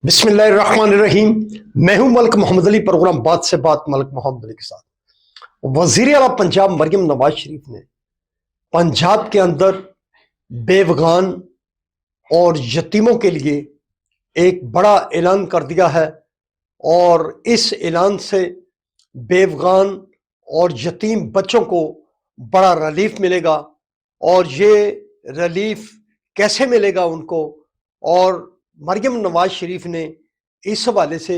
بسم اللہ الرحمن الرحیم۔ میں ہوں ملک محمد علی، پروگرام بات سے بات ملک محمد علی کے ساتھ۔ وزیر اعلیٰ پنجاب مریم نواز شریف نے پنجاب کے اندر بیوگان اور یتیموں کے لیے ایک بڑا اعلان کر دیا ہے، اور اس اعلان سے بیوگان اور یتیم بچوں کو بڑا ریلیف ملے گا۔ اور یہ ریلیف کیسے ملے گا ان کو، اور مریم نواز شریف نے اس حوالے سے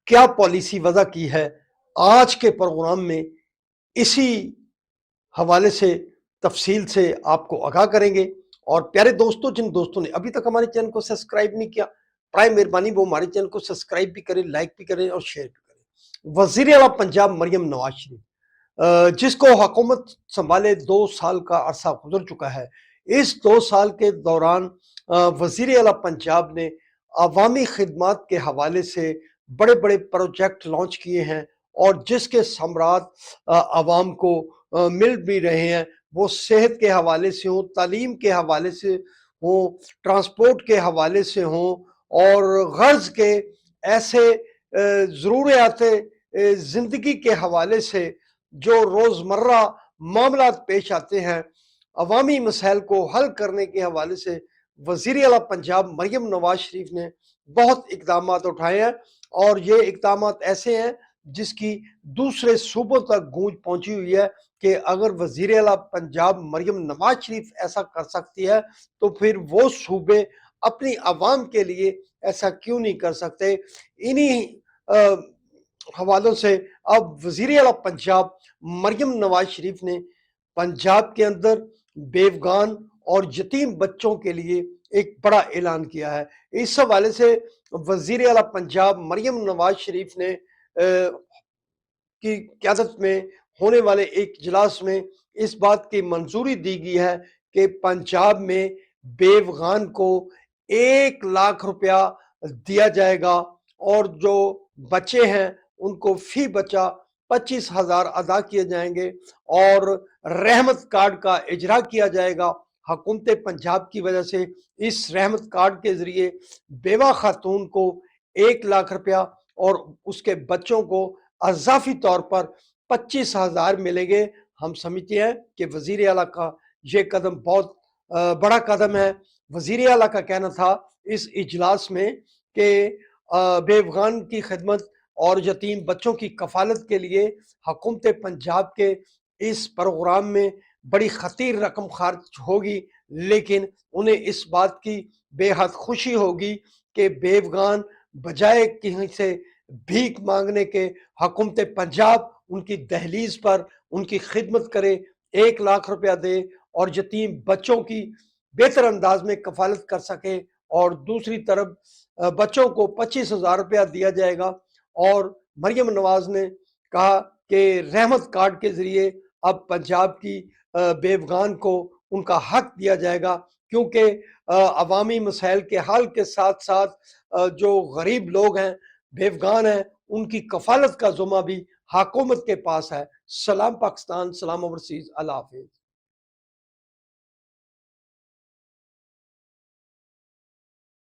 کیا پالیسی وضع کی ہے، آج کے پروگرام میں اسی حوالے سے تفصیل سے آپ کو آگاہ کریں گے۔ اور پیارے دوستوں، جن دوستوں نے ابھی تک ہمارے چینل کو سبسکرائب نہیں کیا، برائے مہربانی وہ ہمارے چینل کو سبسکرائب بھی کریں، لائک بھی کریں اور شیئر بھی کریں۔ وزیر اعلیٰ پنجاب مریم نواز شریف، جس کو حکومت سنبھالے 2 سال کا عرصہ گزر چکا ہے، اس 2 سال کے دوران وزیر اعلیٰ پنجاب نے عوامی خدمات کے حوالے سے بڑے بڑے پروجیکٹ لانچ کیے ہیں، اور جس کے ثمرات عوام کو مل بھی رہے ہیں، وہ صحت کے حوالے سے ہوں، تعلیم کے حوالے سے ہوں، ٹرانسپورٹ کے حوالے سے ہوں، اور غرض کے ایسے ضروریات زندگی کے حوالے سے جو روزمرہ معاملات پیش آتے ہیں، عوامی مسائل کو حل کرنے کے حوالے سے وزیر اعلیٰ پنجاب مریم نواز شریف نے بہت اقدامات اٹھائے ہیں۔ اور یہ اقدامات ایسے ہیں جس کی دوسرے صوبوں تک گونج پہنچی ہوئی ہے کہ اگر وزیر اعلیٰ پنجاب مریم نواز شریف ایسا کر سکتی ہے تو پھر وہ صوبے اپنی عوام کے لیے ایسا کیوں نہیں کر سکتے۔ انہی حوالوں سے اب وزیر اعلیٰ پنجاب مریم نواز شریف نے پنجاب کے اندر بیوگان اور یتیم بچوں کے لیے ایک بڑا اعلان کیا ہے۔ اس حوالے سے وزیر اعلیٰ پنجاب مریم نواز شریف نے کی قیادت میں ہونے والے ایک اجلاس میں اس بات کی منظوری دی گئی ہے کہ پنجاب میں بیوگان کو 1 لاکھ روپیہ دیا جائے گا، اور جو بچے ہیں ان کو فی بچہ 25,000 ادا کیے جائیں گے، اور رحمت کارڈ کا اجرا کیا جائے گا۔ حکومت پنجاب کی وجہ سے اس رحمت کارڈ کے ذریعے بیوہ خاتون کو 1 لاکھ روپیہ اور اس کے بچوں کو اضافی طور پر 25,000 ملیں گے۔ ہم سمجھتے ہیں کہ وزیر اعلیٰ کا یہ قدم بہت بڑا قدم ہے۔ وزیر اعلیٰ کا کہنا تھا اس اجلاس میں کہ بیوگان کی خدمت اور یتیم بچوں کی کفالت کے لیے حکومت پنجاب کے اس پروگرام میں بڑی خطیر رقم خرچ ہوگی، لیکن انہیں اس بات کی بے حد خوشی ہوگی کہ بیوگان بجائے کہیں سے بھیک مانگنے کے حکومت پنجاب ان کی دہلیز پر ان کی خدمت کرے، 1 لاکھ روپیہ دے اور یتیم بچوں کی بہتر انداز میں کفالت کر سکے، اور دوسری طرف بچوں کو 25,000 روپیہ دیا جائے گا۔ اور مریم نواز نے کہا کہ رحمت کارڈ کے ذریعے اب پنجاب کی بیوگان کو ان کا حق دیا جائے گا، کیونکہ عوامی مسائل کے حل کے ساتھ ساتھ جو غریب لوگ ہیں، بیوگان ہیں، ان کی کفالت کا ذمہ بھی حکومت کے پاس ہے۔ سلام پاکستان، سلام اوورسیز، اللہ حافظ۔